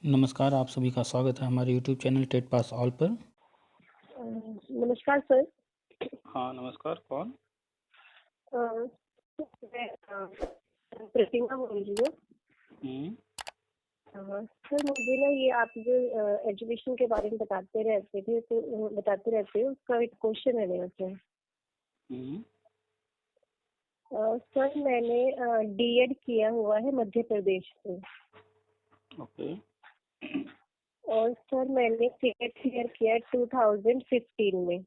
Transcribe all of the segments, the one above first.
नमस्कार, आप सभी का स्वागत है हमारे YouTube channel TET pass all पर। नमस्कार सर। हाँ, नमस्कार। कौन? अ, मैं प्रतिमा बोल रही हूँ। हम्म। सर मुझे ना ये आप जो एजुकेशन के बारे में बताते रहते थे तो बताते रहते हो, उसका एक क्वेश्चन है मेरे से। हम्म। सर मैंने डीएड किया हुआ है मध्य प्रदेश से, ओके। और सर मैंने सीटेट क्लियर किया है 2015 में।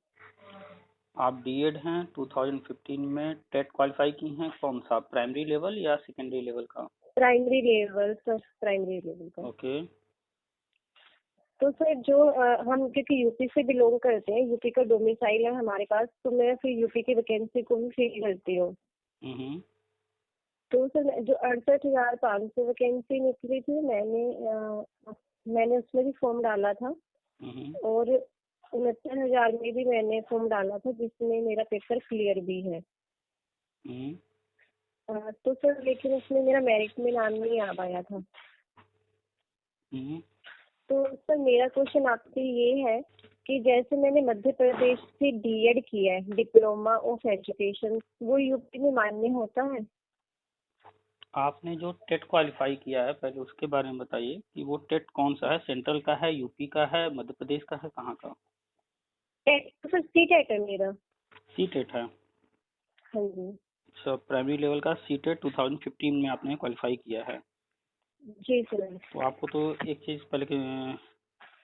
आप डीएड हैं 2015 में। टेट क्वालिफाई की हैं? कौन सा, प्राइमरी लेवल या सेकेंडरी लेवल का? Primary level sir, primary level का। ओके। तो सर जो हम क्योंकि यूपी से बिलोंग करते हैं, यूपी का डोमिसाइल है हमारे पास, तो मैं फिर यूपी की वैकेंसी को भी फिल करती हूँ। हम्म। तो सर जो 68,500 वैकेंसी निकली थी, मैंने उसमें भी फॉर्म डाला था, हम्म। और 69,000 में भी मैंने फॉर्म डाला था, जिसमें मेरा पेपर क्लियर भी है। हम्म। तो सर लेकिन उसमें मेरा मेरिट में नाम नहीं आ पाया था। हम्म। तो सर मेरा क्वेश्चन आपसे ये है कि जैसे मैंने मध्य प्रदेश से डीएड किया है, डिप्लोमा ऑफ एजुकेशन, वो यूपी में मान्य होता है? आपने जो टेट क्वालिफाई किया है, पहले उसके बारे में बताइए कि वो टेट कौन सा है, सेंट्रल का है, यूपी का है, मध्य प्रदेश का है, कहाँ का? टेट तो सर सी टेट है मेरा। सी टेट है। हाँ जी। अच्छा, प्राइमरी लेवल का सी टेट 2015 में आपने क्वालिफाई किया है। जी सर। तो आपको तो एक चीज़ पहले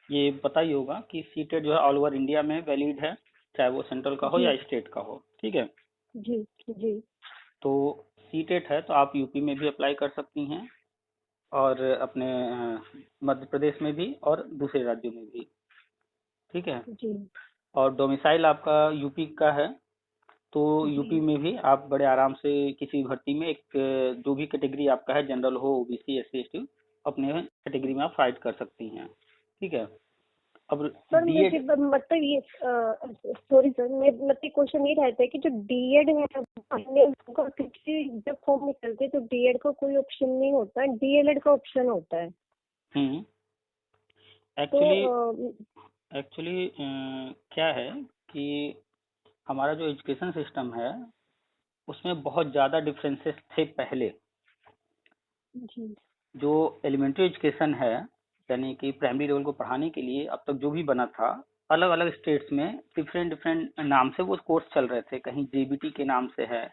ये पता ही होगा कि सीटेट जो है ऑल ओवर इंडिया में वैलिड है, चाहे वो सेंट्रल का हो जी या स्टेट का हो। ठीक है। जी जी। तो सीटेट है तो आप यूपी में भी अप्लाई कर सकती हैं, और अपने मध्य प्रदेश में भी, और दूसरे राज्यों में भी। ठीक है। जी और डोमिसाइल आपका यूपी का है, तो यूपी जी। में भी आप बड़े आराम से किसी भी भर्ती में एक जो भी कैटेगरी आपका है, जनरल हो, ओबीसी, एससी, एसटी, अपने कैटेगरी में आप फाइट कर सकती हैं। ठीक है। अब सर मुझे बीएड। मतलब ये सॉरी सर, मेरा मतलब क्वेश्चन ये रहता है कि जो डीएड है, हमने उसका, क्योंकि जब फॉर्म निकलते तो डीएड का कोई ऑप्शन नहीं होता है, डीएलएड का ऑप्शन होता है। हम्म। तो एक्चुअली एक्चुअली क्या है कि हमारा जो एजुकेशन सिस्टम है, उसमें बहुत ज़्यादा डिफरेंसेस थे पहले। जी जो एलिमेंट्री एजुकेशन है, यानी कि प्राइमरी लेवल को पढ़ाने के लिए अब तक जो भी बना था, अलग अलग स्टेट्स में डिफरेंट डिफरेंट नाम से वो कोर्स चल रहे थे। कहीं जेबीटी के नाम से है,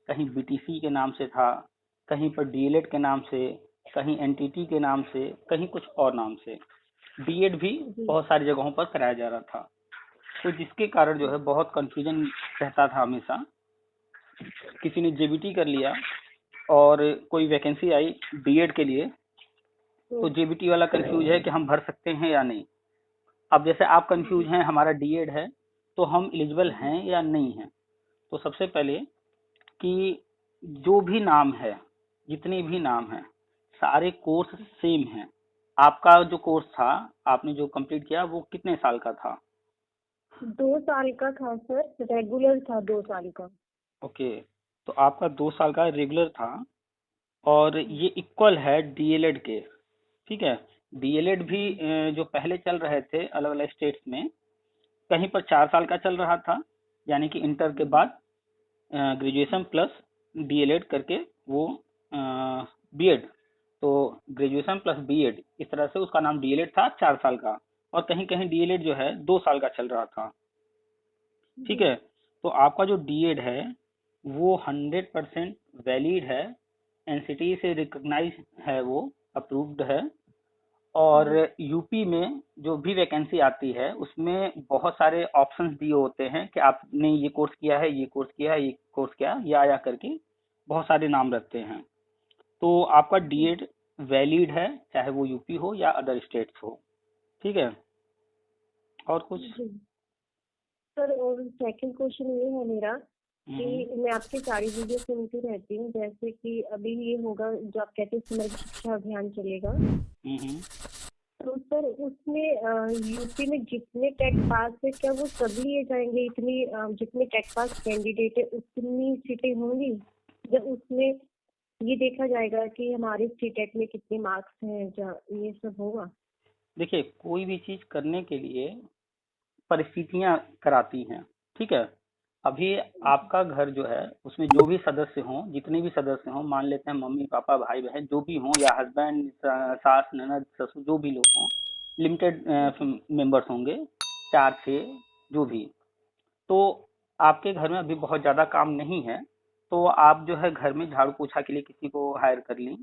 कहीं बीटीसी के नाम से था, कहीं पर डीएलएड के नाम से, कहीं एनटीटी के नाम से, कहीं कुछ और नाम से। बीएड भी जी बहुत सारी जगहों पर कराया जा रहा था। तो जिसके कारण जो है बहुत कंफ्यूजन रहता था हमेशा। किसी ने जेबीटी कर लिया और कोई वैकेंसी आई बीएड के लिए, तो जेबीटी वाला कंफ्यूज है कि हम भर सकते हैं या नहीं। अब जैसे आप कंफ्यूज हैं, हमारा डीएड है, तो हम एलिजिबल हैं या नहीं हैं। तो सबसे पहले कि जो भी नाम है, जितने भी नाम है, सारे कोर्स सेम हैं। आपका जो कोर्स था, आपने जो कंप्लीट किया, वो कितने साल का था? 2 साल का था सर, रेगुलर था 2 साल का। ओके। तो आपका 2 साल का रेगुलर था, और ये इक्वल है डीएलएड के। ठीक है। डीएलएड भी जो पहले चल रहे थे अलग अलग स्टेट्स में, कहीं पर 4 साल का चल रहा था, यानी कि इंटर के बाद ग्रेजुएशन प्लस डीएलएड करके वो बीएड। तो ग्रेजुएशन प्लस बीएड, इस तरह से उसका नाम डीएलएड था, 4 साल का। और कहीं कहीं डीएलएड जो है 2 साल का चल रहा था। ठीक जी है। तो आपका जो डीएड है वो 100% वैलिड है, एनसीटी से रिकॉग्नाइज है, वो अप्रूव्ड है। और जी यूपी में जो भी वैकेंसी आती है, उसमें बहुत सारे ऑप्शंस दिए होते हैं कि आपने ये कोर्स किया है, ये कोर्स किया है, ये कोर्स किया है, या आया करके बहुत सारे नाम रखते हैं। तो आपका जी डीएड वैलिड है, चाहे वो यूपी हो या अदर स्टेट्स हो। ठीक है। और कुछ? जी। सर और सेकंड क्वेश्चन ये है मेरा हम्म। कि मैं आपकी सारी वीडियो सुनती रहती हूँ, जैसे कि अभी ये होगा जो आप कहते हैं समग्र शिक्षा अभियान चलेगा, हम्म। तो सर उसमें यूपी में जितने टेट पास है, क्या वो सभी लिए जाएंगे? इतनी जितने टेट पास कैंडिडेट है उतनी सीटें होंगी जब उसमें ये देखा जाएगा कि हमारे सीटेट में कितने मार्क्स हैं, ये सब होगा? देखिए, कोई भी चीज करने के लिए परिस्थितियां कराती हैं, ठीक है। अभी आपका घर जो है उसमें जो भी सदस्य हों, जितने भी सदस्य हों, मान लेते हैं मम्मी पापा भाई बहन जो भी हों, या हस्बैंड सास ननद ससुर जो भी लोग हों, लिमिटेड मेंबर्स होंगे, 4 6 जो भी। तो आपके घर में अभी बहुत ज्यादा काम नहीं है, तो आप जो है घर में झाड़ू पोछा के लिए किसी को हायर कर ली,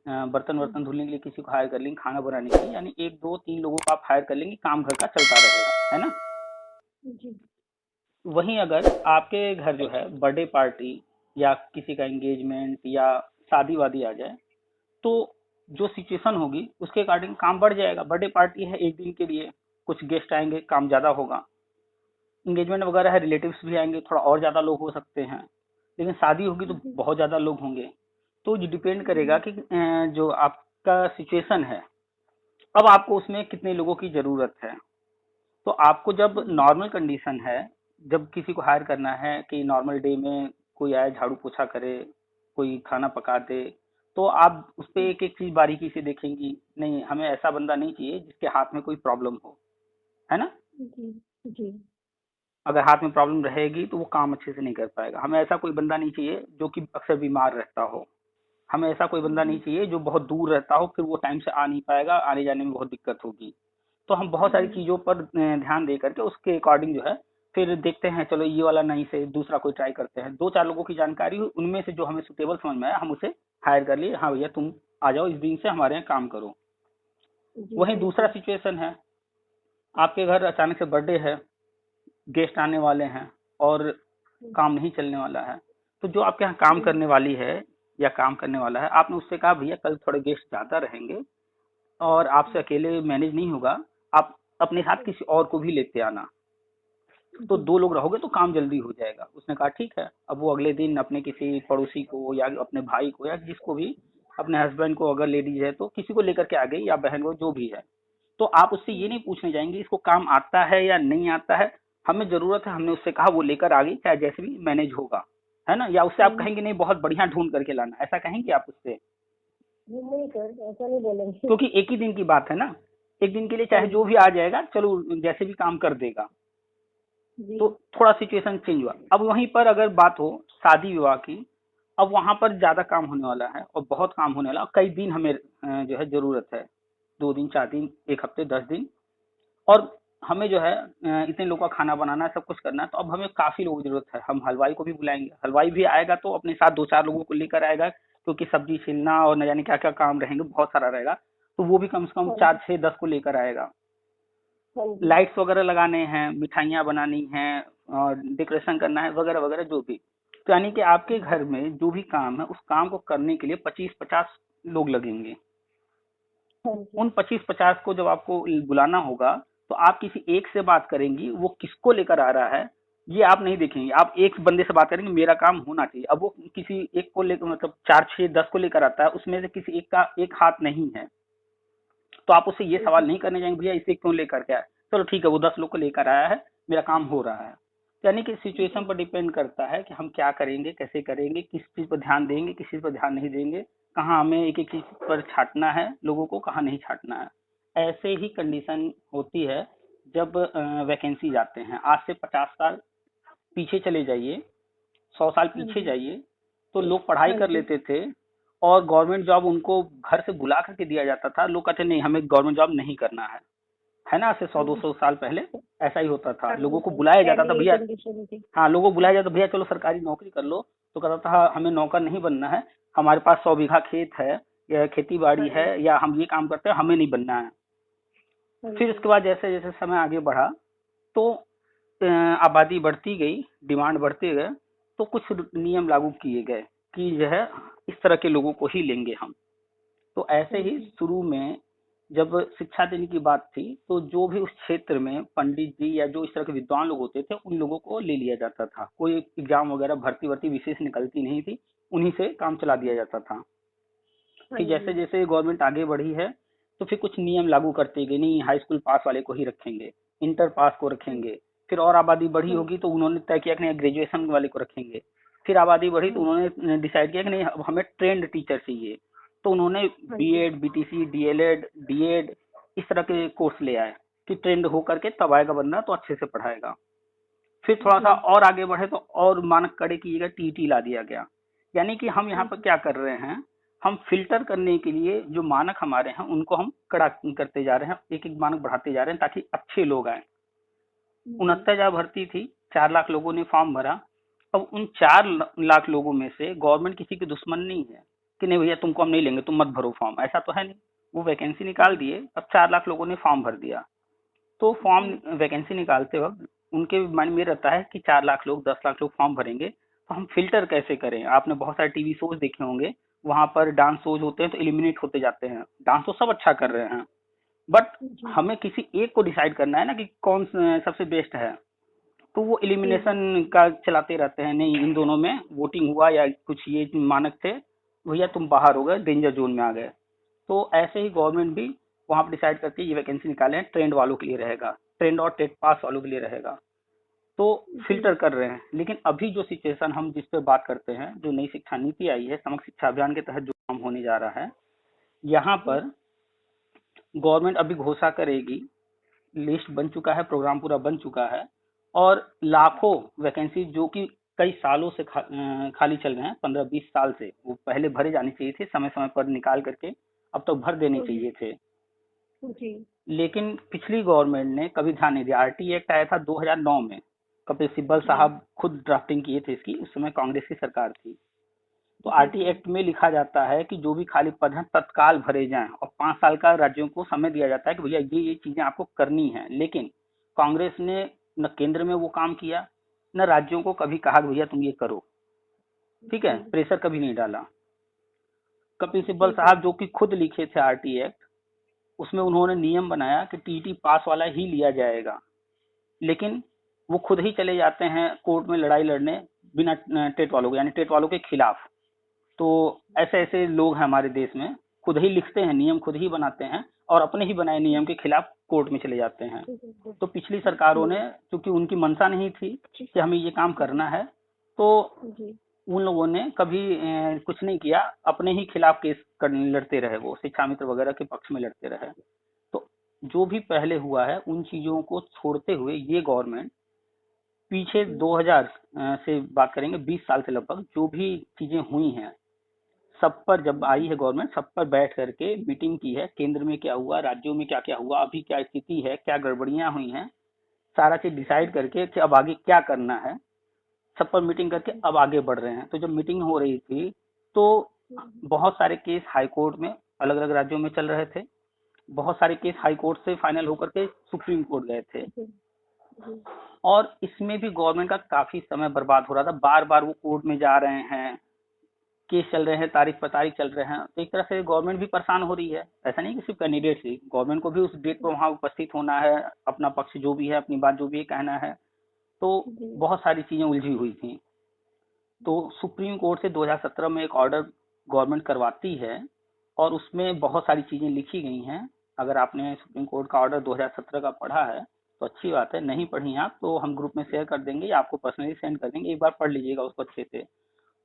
बर्तन वर्तन धुलने के लिए किसी को हायर कर लेंगे, खाना बनाने के लिए, यानी 1 2 3 लोगों को आप हायर कर लेंगे, काम घर का चलता रहेगा, है ना। जी वहीं अगर आपके घर जो है बर्थडे पार्टी या किसी का एंगेजमेंट या शादी वादी आ जाए, तो जो सिचुएशन होगी उसके अकॉर्डिंग काम बढ़ जाएगा। बर्थडे पार्टी है 1 दिन के लिए, कुछ गेस्ट आएंगे, काम ज्यादा होगा। एंगेजमेंट वगैरह है, रिलेटिव्स भी आएंगे, थोड़ा और ज्यादा लोग हो सकते हैं। लेकिन शादी होगी तो जी बहुत ज्यादा लोग होंगे। तो ये डिपेंड जी करेगा कि जो आपका सिचुएशन है, अब आपको उसमें कितने लोगों की जरूरत है। तो आपको जब नॉर्मल कंडीशन है, जब किसी को हायर करना है कि नॉर्मल डे में कोई आए झाड़ू पोछा करे, कोई खाना पका दे, तो आप उस पे एक एक चीज बारीकी से देखेंगी, नहीं हमें ऐसा बंदा नहीं चाहिए जिसके हाथ में कोई प्रॉब्लम हो, है ना। जी जी अगर हाथ में प्रॉब्लम रहेगी तो वो काम अच्छे से नहीं कर पाएगा। हमें ऐसा कोई बंदा नहीं चाहिए जो कि अक्सर बीमार रहता हो। हमें ऐसा कोई बंदा नहीं चाहिए जो बहुत दूर रहता हो, फिर वो टाइम से आ नहीं पाएगा, आने जाने में बहुत दिक्कत होगी। तो हम बहुत सारी जी चीजों पर ध्यान दे करके उसके अकॉर्डिंग जो है फिर देखते हैं, चलो ये वाला नहीं से दूसरा कोई ट्राई करते हैं। 2 4 लोगों की जानकारी हुई, उनमें से जो हमें सुटेबल समझ में आया हम उसे हायर कर लिए, हाँ भैया तुम आ जाओ इस दिन से हमारे यहाँ काम करो। जी वहीं दूसरा बिल्कुल। सिचुएशन है, आपके घर अचानक से बर्थडे है, गेस्ट आने वाले हैं और काम नहीं चलने वाला है। तो जो आपके यहाँ काम करने वाली है या काम करने वाला है, आपने उससे कहा भैया कल थोड़े गेस्ट ज्यादा रहेंगे और आपसे अकेले मैनेज नहीं होगा, आप अपने साथ किसी और को भी लेते आना, तो जी 2 लोग रहोगे तो काम जल्दी हो जाएगा। उसने कहा ठीक है। अब वो अगले दिन अपने किसी पड़ोसी को या अपने भाई को या जिसको भी, अपने हस्बैंड को, अगर लेडीज है तो किसी को लेकर के आ गई, या बहन को, जो भी है। तो आप उससे ये नहीं पूछने जाएंगे इसको काम आता है या नहीं आता है, हमें जरूरत है, हमने उससे कहा वो लेकर आ गई, चाहे जैसे भी मैनेज होगा, है ना। या उससे आप कहेंगे नहीं बहुत बढ़िया ढूंढ करके लाना, ऐसा कहेंगे आप उससे, नहीं सर, ऐसा नहीं बोलेंगे। क्योंकि एक ही दिन की बात है ना। एक दिन के लिए हाँ चाहे जो जी भी आ जाएगा, चलो जैसे भी काम कर देगा। जी तो थोड़ा सिचुएशन चेंज हुआ। अब वहीं पर अगर बात हो शादी विवाह की, अब वहां पर ज्यादा काम होने वाला है और बहुत काम होने वाला है, कई दिन हमें जो है जरूरत है, 2 दिन 4 दिन 1 हफ्ते 10 दिन। और हमें जो है इतने लोगों का खाना बनाना है, सब कुछ करना है, तो अब हमें काफी लोगों की जरूरत है। हम हलवाई को भी बुलाएंगे, हलवाई भी आएगा तो अपने साथ 2 4 लोगों को लेकर आएगा, क्योंकि सब्जी छीलना और न जाने क्या क्या काम रहेंगे, बहुत सारा रहेगा। तो वो भी कम से कम हाँ जी 4 6 10 को लेकर आएगा। हाँ जी लाइट्स वगैरह लगाने हैं, मिठाइयाँ बनानी हैं और डेकोरेशन करना है, वगैरह वगैरह जो भी। तो यानी कि आपके घर में जो भी काम है उस काम को करने के लिए 25 50 लोग लगेंगे। हाँ जी उन 25 50 को जब आपको बुलाना होगा, तो आप किसी एक से बात करेंगी, वो किसको लेकर आ रहा है ये आप नहीं देखेंगे। आप एक बंदे से बात करेंगे मेरा काम होना चाहिए, अब वो किसी एक को लेकर, मतलब 4 6 10 को लेकर आता है, उसमें से किसी एक का एक हाथ नहीं है, तो आप उससे ये सवाल जी नहीं करने जाएंगे भैया इसे क्यों लेकर के आया, चलो ठीक है वो 10 लोग को लेकर आया है, मेरा काम हो रहा है। यानी कि सिचुएशन पर डिपेंड करता है कि हम क्या करेंगे, कैसे करेंगे, किस चीज पर ध्यान देंगे, किस चीज पर ध्यान नहीं देंगे, कहाँ हमें एक एक चीज पर छाटना है लोगों को, कहाँ नहीं छाटना है। ऐसे ही कंडीशन होती है जब वैकेंसी जाते हैं। आज से 50 साल पीछे चले जाइए, 100 साल हाँ पीछे जी जाइए, तो लोग पढ़ाई हाँ कर जी लेते थे और गवर्नमेंट जॉब उनको घर से बुला करके दिया जाता था। लोग कहते नहीं हमें गवर्नमेंट जॉब नहीं करना है ना। आज से सौ हाँ दो जी सौ साल पहले ऐसा ही होता था, हाँ जी लोगों को हाँ जी, बुलाया जाता पहले था यही भैया। कंडीशन थी। हाँ, लोगों को बुलाया जाता भैया चलो सरकारी नौकरी कर लो, तो कहता था "हाँ, हमें नौकर नहीं बनना है, हमारे पास 100 बीघा खेत है या खेती बाड़ी हाँ है, जी या हम ये काम करते हैं, हमें नहीं बनना है। हाँ फिर जी उसके बाद जैसे जैसे समय आगे बढ़ा, तो आबादी बढ़ती गई, डिमांड बढ़ते गए, तो कुछ नियम लागू किए गए कि जो है इस तरह के लोगों को ही लेंगे हम। तो ऐसे हाँ ही जी शुरू में जब शिक्षा देने की बात थी, तो जो भी उस क्षेत्र में पंडित जी या जो इस तरह के विद्वान लोग होते थे उन लोगों को ले लिया जाता था। कोई एग्जाम वगैरह भर्ती वर्ती विशेष निकलती नहीं थी, उन्हीं से काम चला दिया जाता था। हाँ फिर जी जैसे जैसे गवर्नमेंट आगे बढ़ी है, तो फिर कुछ नियम लागू करते गए, नहीं हाई स्कूल पास वाले को ही रखेंगे, इंटर पास को हाँ रखेंगे। फिर और आबादी बढ़ी हाँ होगी तो उन्होंने तय किया कि नहीं ग्रेजुएशन वाले को रखेंगे। फिर आबादी बढ़ी तो हाँ उन्होंने डिसाइड किया कि नहीं अब हमें ट्रेंड टीचर चाहिए, तो उन्होंने हाँ जी बीएड बीटीसी डीएलएड डीएड इस तरह के कोर्स ले आए कि ट्रेंड होकर के तब आएगा बंदा तो अच्छे से पढ़ाएगा। फिर थोड़ा सा और आगे बढ़े तो और मानक कड़े की जगह टीटी ला दिया गया। यानी कि हम यहाँ पर क्या कर रहे हैं, हम फिल्टर करने के लिए जो मानक हमारे हैं उनको हम कड़ा करते जा रहे हैं, एक एक मानक बढ़ाते जा रहे हैं ताकि अच्छे लोग आए। 69,000 भर्ती थी, 4 लाख लोगों ने फॉर्म भरा। अब उन 4 लाख लोगों में से गवर्नमेंट किसी की दुश्मन नहीं है कि नहीं भैया तुमको हम नहीं लेंगे, तुम मत भरो फॉर्म, ऐसा तो है नहीं। वो वैकेंसी निकाल दिए, अब 4 लाख लोगों ने फॉर्म भर दिया। तो फॉर्म वैकेंसी निकालते वक्त उनके माइंड में रहता है कि 4 लाख लोग 10 लाख लोग फॉर्म भरेंगे, तो हम फिल्टर कैसे करें। आपने बहुत सारे टीवी शोज देखे होंगे, वहां पर डांस शोज होते हैं तो एलिमिनेट होते जाते हैं। डांस तो सब अच्छा कर रहे हैं, बट हमें किसी एक को डिसाइड करना है ना कि कौन सबसे बेस्ट है। तो वो एलिमिनेशन का चलाते रहते हैं, नहीं इन दोनों में वोटिंग हुआ या कुछ ये मानक थे, भैया तुम बाहर हो गए, डेंजर जोन में आ गए। तो ऐसे ही गवर्नमेंट भी वहां पर डिसाइड करके ये वैकेंसी निकाले हैं, ट्रेंड वालों के लिए रहेगा, ट्रेंड और टेट पास वालों के लिए रहेगा। तो फिल्टर कर रहे हैं। लेकिन अभी जो सिचुएशन हम जिस पे बात करते हैं, जो नई शिक्षा नीति आई है समग्र शिक्षा अभियान के तहत जो काम होने जा रहा है, यहाँ पर गवर्नमेंट अभी घोषणा करेगी, लिस्ट बन चुका है, प्रोग्राम पूरा बन चुका है, और लाखों वैकेंसी जो कि कई सालों से खाली चल रहे हैं, 15-20 साल से, वो पहले भरे जाने चाहिए थे समय समय पर निकाल करके, अब तक भर देने चाहिए थे। लेकिन पिछली गवर्नमेंट ने कभी ध्यान नहीं दिया। आरटी एक्ट आया था 2009 में, कपिल सिब्बल साहब खुद ड्राफ्टिंग किए थे इसकी, उस समय कांग्रेस की सरकार थी। तो आरटी एक्ट में लिखा जाता है कि जो भी खाली पद हैं तत्काल भरे जाएं, और 5 साल का राज्यों को समय दिया जाता है कि भैया ये चीजें आपको करनी है। लेकिन कांग्रेस ने न केंद्र में वो काम किया, न राज्यों को कभी कहा भैया तुम ये करो, ठीक है, प्रेशर कभी नहीं डाला। कपिल सिब्बल साहब जो कि खुद लिखे थे आरटी एक्ट, उसमें उन्होंने नियम बनाया कि टीटी पास वाला ही लिया जाएगा, लेकिन वो खुद ही चले जाते हैं कोर्ट में लड़ाई लड़ने बिना टेट वालों के, यानी टेट वालों के खिलाफ। तो ऐसे ऐसे लोग हैं हमारे देश में, खुद ही लिखते हैं नियम, खुद ही बनाते हैं, और अपने ही बनाए नियम के खिलाफ कोर्ट में चले जाते हैं। तो पिछली सरकारों ने, क्योंकि उनकी मंशा नहीं थी कि हमें ये काम करना है, तो उन लोगों ने कभी कुछ नहीं किया, अपने ही खिलाफ केस लड़ते रहे, वो शिक्षा मित्र वगैरह के पक्ष में लड़ते रहे। तो जो भी पहले हुआ है उन चीजों को छोड़ते हुए ये गवर्नमेंट पीछे 2000 से बात करेंगे, 20 साल से लगभग जो भी चीजें हुई हैं सब पर जब आई है गवर्नमेंट, सब पर बैठ करके मीटिंग की है, केंद्र में क्या हुआ, राज्यों में क्या क्या हुआ, अभी क्या स्थिति है, क्या गड़बड़ियां हुई हैं, सारा चीज डिसाइड करके कि अब आगे क्या करना है, सब पर मीटिंग करके अब आगे बढ़ रहे हैं। तो जब मीटिंग हो रही थी तो बहुत सारे केस हाई कोर्ट में अलग अलग राज्यों में चल रहे थे, बहुत सारे केस हाई कोर्ट से फाइनल होकर के सुप्रीम कोर्ट गए थे, और इसमें भी गवर्नमेंट का काफी समय बर्बाद हो रहा था। बार बार वो कोर्ट में जा रहे हैं, केस चल रहे हैं, तारीख पर तारीख चल रहे हैं, तो एक तरह से गवर्नमेंट भी परेशान हो रही है। ऐसा नहीं कि सिर्फ कैंडिडेट ही, गवर्नमेंट को भी उस डेट पर वहां उपस्थित होना है, अपना पक्ष जो भी है, अपनी बात जो भी है कहना है, तो बहुत सारी चीजें उलझी हुई थी। तो सुप्रीम कोर्ट से 2017 में एक ऑर्डर गवर्नमेंट करवाती है, और उसमें बहुत सारी चीजें लिखी गई हैं। अगर आपने सुप्रीम कोर्ट का ऑर्डर 2017 का पढ़ा है तो अच्छी बात है, नहीं पढ़ी आप तो हम ग्रुप में शेयर कर देंगे या आपको पर्सनली सेंड कर देंगे, एक बार पढ़ लीजिएगा उसको अच्छे से।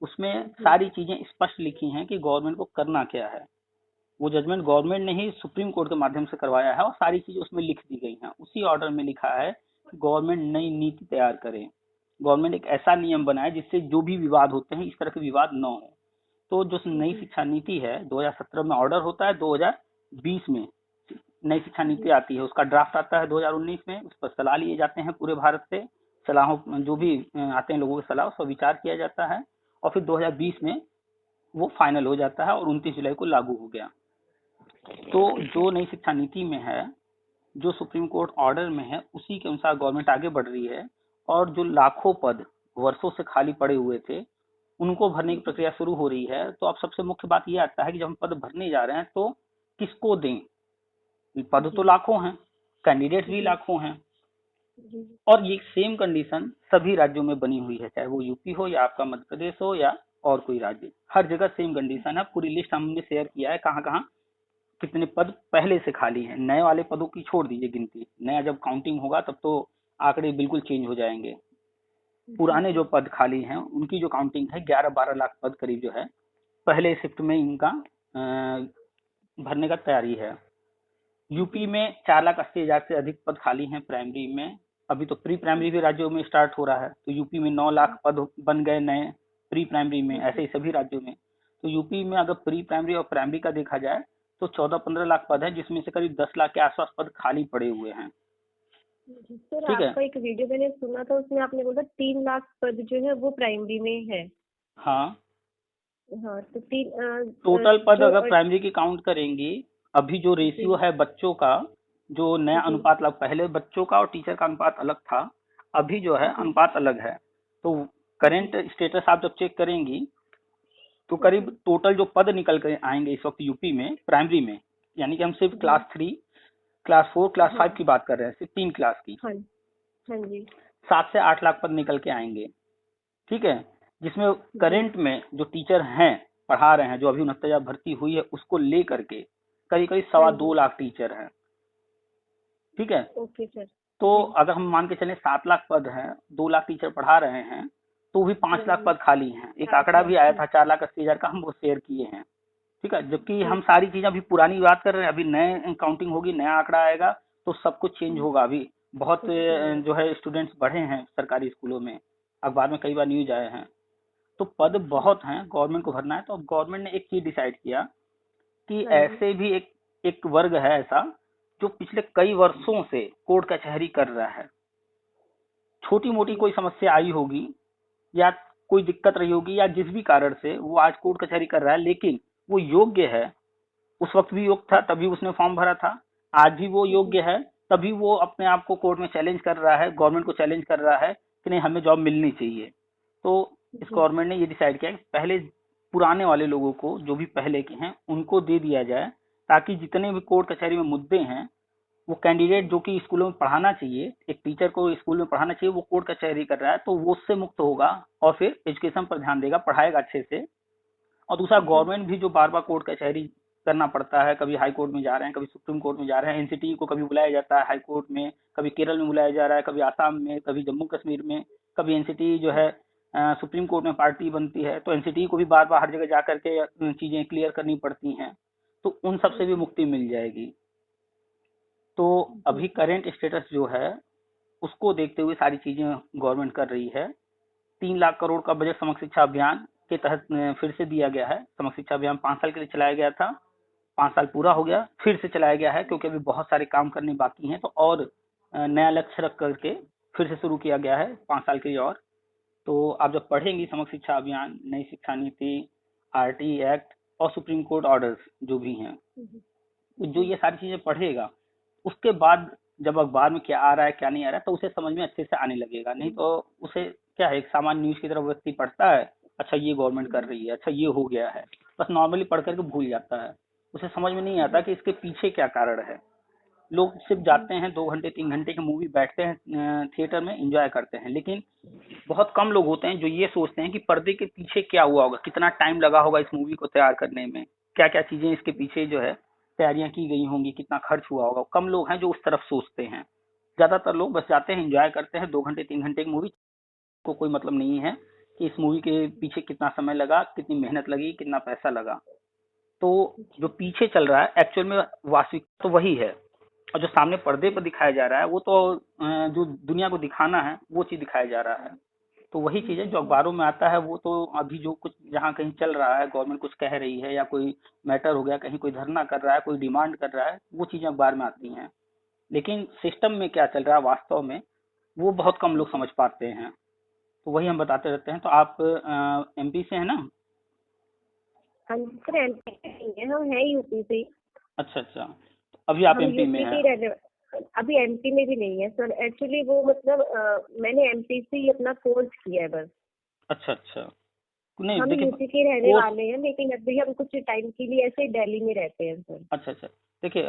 उसमें सारी चीजें स्पष्ट लिखी हैं कि गवर्नमेंट को करना क्या है। वो जजमेंट गवर्नमेंट ने ही सुप्रीम कोर्ट के माध्यम से करवाया है, और सारी चीजें उसमें लिख दी गई हैं। उसी ऑर्डर में लिखा है कि गवर्नमेंट नई नीति तैयार करे, गवर्नमेंट एक ऐसा नियम बनाए जिससे जो भी विवाद होते हैं इस तरह के विवाद न हो। तो जो नई शिक्षा नीति है 2017 में ऑर्डर होता है, 2020 में नई शिक्षा नीति आती है, उसका ड्राफ्ट आता है 2019 में, उस पर सलाह लिए जाते हैं पूरे भारत से, सलाहों जो भी आते हैं लोगों की सलाह, उस पर विचार किया जाता है, और फिर 2020 में वो फाइनल हो जाता है और 29 जुलाई को लागू हो गया। तो जो नई शिक्षा नीति में है, जो सुप्रीम कोर्ट ऑर्डर में है, उसी के अनुसार गवर्नमेंट आगे बढ़ रही है, और जो लाखों पद वर्षों से खाली पड़े हुए थे उनको भरने की प्रक्रिया शुरू हो रही है। तो अब सबसे मुख्य बात यह आता है कि जब हम पद भरने जा रहे हैं तो किसको दें। पद तो लाखों हैं, कैंडिडेट भी लाखों हैं, और ये सेम कंडीशन सभी राज्यों में बनी हुई है, चाहे वो यूपी हो या आपका मध्य प्रदेश हो या और कोई राज्य, हर जगह सेम कंडीशन है। पूरी लिस्ट हमने शेयर किया है कहाँ कहाँ कितने पद पहले से खाली हैं। नए वाले पदों की छोड़ दीजिए गिनती, नया जब काउंटिंग होगा तब तो आंकड़े बिल्कुल चेंज हो जाएंगे। पुराने जो पद खाली हैं उनकी जो काउंटिंग है 11-12 लाख पद करीब जो है पहले शिफ्ट में इनका भरने का तैयारी है। यूपी में 4,80,000 से अधिक पद खाली हैं प्राइमरी में। अभी तो प्री प्राइमरी भी राज्यों में स्टार्ट हो रहा है, तो यूपी में 9 लाख पद बन गए नए प्री प्राइमरी में, ऐसे ही सभी राज्यों में। तो यूपी में अगर प्री प्राइमरी और प्राइमरी का देखा जाए तो 14-15 लाख पद है, जिसमें से करीब 10 लाख के आसपास पद खाली पड़े हुए हैं। सर ठीक है। आपका एक वीडियो मैंने सुना था, उसमें आपने बोला 3 लाख पद जो है वो प्राइमरी में है। हाँ, हाँ तो टोटल पद जो अगर प्राइमरी की काउंट करेंगी, अभी जो रेशियो है बच्चों का, जो नया अनुपात लग, पहले बच्चों का और टीचर का अनुपात अलग था, अभी जो है अनुपात अलग है। तो करंट स्टेटस आप जब चेक करेंगी तो करीब टोटल जो पद निकल कर आएंगे इस वक्त यूपी में प्राइमरी में, यानी कि हम सिर्फ क्लास 3, क्लास 4, क्लास 5 की बात कर रहे हैं, सिर्फ 3 क्लास की, हाँ हाँ जी 7 से 8 लाख पद निकल के आएंगे। ठीक है, जिसमें करंट में जो टीचर हैं पढ़ा रहे हैं, जो अभी 69,000 भर्ती हुई है, उसको ले करके करीब करीब 2.25 लाख टीचर हैं। ठीक है, ओके सर। तो अगर हम मान के चले 7 लाख पद हैं, 2 लाख टीचर पढ़ा रहे हैं, तो भी 5 लाख पद खाली हैं। एक आंकड़ा भी आया था 4,80,000 का, हम वो शेयर किए हैं। ठीक है, जबकि हम सारी चीजें अभी पुरानी बात कर रहे हैं, अभी नए काउंटिंग होगी, नया आंकड़ा आएगा तो सब कुछ चेंज होगा। अभी बहुत जो है स्टूडेंट्स बढ़े हैं सरकारी स्कूलों में, अखबार में कई बार न्यूज आए हैं। तो पद बहुत हैं, गवर्नमेंट को भरना है। तो अब गवर्नमेंट ने एक चीज डिसाइड किया कि ऐसे भी एक वर्ग है ऐसा जो पिछले कई वर्षों से कोर्ट कचहरी कर रहा है। छोटी मोटी कोई समस्या आई होगी या कोई दिक्कत रही होगी या जिस भी कारण से वो आज कोर्ट कचहरी कर रहा है, लेकिन वो योग्य है। उस वक्त भी योग्य था, तभी उसने फॉर्म भरा था। आज भी वो योग्य है, तभी वो अपने आप को कोर्ट में चैलेंज कर रहा है, गवर्नमेंट को चैलेंज कर रहा है कि नहीं, हमें जॉब मिलनी चाहिए। तो इस गवर्नमेंट ने ये डिसाइड किया कि पहले पुराने वाले लोगों को, जो भी पहले के हैं, उनको दे दिया जाए, ताकि जितने भी कोर्ट कचहरी में मुद्दे हैं, वो कैंडिडेट जो कि स्कूलों में पढ़ाना चाहिए, एक टीचर को स्कूल में पढ़ाना चाहिए, वो कोर्ट कचहरी कर रहा है, तो वो उससे मुक्त होगा और फिर एजुकेशन पर ध्यान देगा, पढ़ाएगा अच्छे से। और दूसरा, गवर्नमेंट भी जो बार बार कोर्ट कचहरी करना पड़ता है, कभी हाई कोर्ट में जा रहे हैं, कभी सुप्रीम कोर्ट में जा रहे हैं, एनसीटी को कभी बुलाया जाता है हाई कोर्ट में, कभी केरल में बुलाया जा रहा है, कभी आसाम में, कभी जम्मू कश्मीर में, कभी एनसीटी जो है सुप्रीम कोर्ट में पार्टी बनती है, तो एनसीटी को भी बार बार हर जगह जा करके चीजें क्लियर करनी पड़ती हैं। तो उन सब से भी मुक्ति मिल जाएगी। तो अभी करंट स्टेटस जो है उसको देखते हुए सारी चीजें गवर्नमेंट कर रही है। 3 लाख करोड़ का बजट समग्र शिक्षा अभियान के तहत फिर से दिया गया है। समग्र शिक्षा अभियान 5 साल के लिए चलाया गया था, 5 साल पूरा हो गया, फिर से चलाया गया है क्योंकि अभी बहुत सारे काम करने बाकी हैं, तो और नया लक्ष्य रख करके फिर से शुरू किया गया है 5 साल के लिए। और तो आप जब पढ़ेंगी समग्र शिक्षा अभियान, नई शिक्षा नीति, आरटी एक्ट और सुप्रीम कोर्ट ऑर्डर्स जो भी हैं, जो ये सारी चीजें पढ़ेगा, उसके बाद जब अखबार में क्या आ रहा है क्या नहीं आ रहा है, तो उसे समझ में अच्छे से आने लगेगा। नहीं तो उसे क्या है, एक सामान्य न्यूज की तरह व्यक्ति पढ़ता है, अच्छा ये गवर्नमेंट कर रही है, अच्छा ये हो गया है, बस नॉर्मली पढ़ करके भूल जाता है। उसे समझ में नहीं आता कि इसके पीछे क्या कारण है। लोग सिर्फ जाते हैं, 2 घंटे 3 घंटे की मूवी बैठते हैं थिएटर में, एंजॉय करते हैं, लेकिन बहुत कम लोग होते हैं जो ये सोचते हैं कि पर्दे के पीछे क्या हुआ होगा, कितना टाइम लगा होगा इस मूवी को तैयार करने में, क्या क्या चीजें इसके पीछे जो है तैयारियां की गई होंगी, कितना खर्च हुआ होगा। कम लोग हैं जो उस तरफ सोचते हैं। ज्यादातर लोग बस जाते हैं, एंजॉय करते हैं, 2 घंटे 3 घंटे की मूवी को कोई मतलब नहीं है कि इस मूवी के पीछे कितना समय लगा, कितनी मेहनत लगी, कितना पैसा लगा। तो जो पीछे चल रहा है एक्चुअल में वास्तविक तो वही है, और जो सामने पर्दे पर दिखाया जा रहा है वो तो जो दुनिया को दिखाना है वो चीज दिखाया जा रहा है। तो वही चीज है जो अखबारों में आता है, वो तो अभी जो कुछ जहाँ कहीं चल रहा है, गवर्नमेंट कुछ कह रही है या कोई मैटर हो गया, कहीं कोई धरना कर रहा है, कोई डिमांड कर रहा है, वो चीजें अखबार में आती हैं। लेकिन सिस्टम में क्या चल रहा है वास्तव में, वो बहुत कम लोग समझ पाते हैं। तो वही हम बताते रहते हैं। तो आप एमपी से है ना? हम सर एमपी से नहीं है, हम है यूपी से। अच्छा अच्छा, तो अभी आप हम एमपी में यूपी के हैं? ही रहने, अभी एमपी में भी नहीं है सर। एक्चुअली वो मतलब मैंने एमपी से ही अपना कोर्स किया है बस। अच्छा अच्छा, नहीं हम देखिए यूपी के रहने कोर्स, वाले हैं, लेकिन अभी हम कुछ टाइम के लिए ऐसे दिल्ली में रहते हैं सर। अच्छा अच्छा, देखिए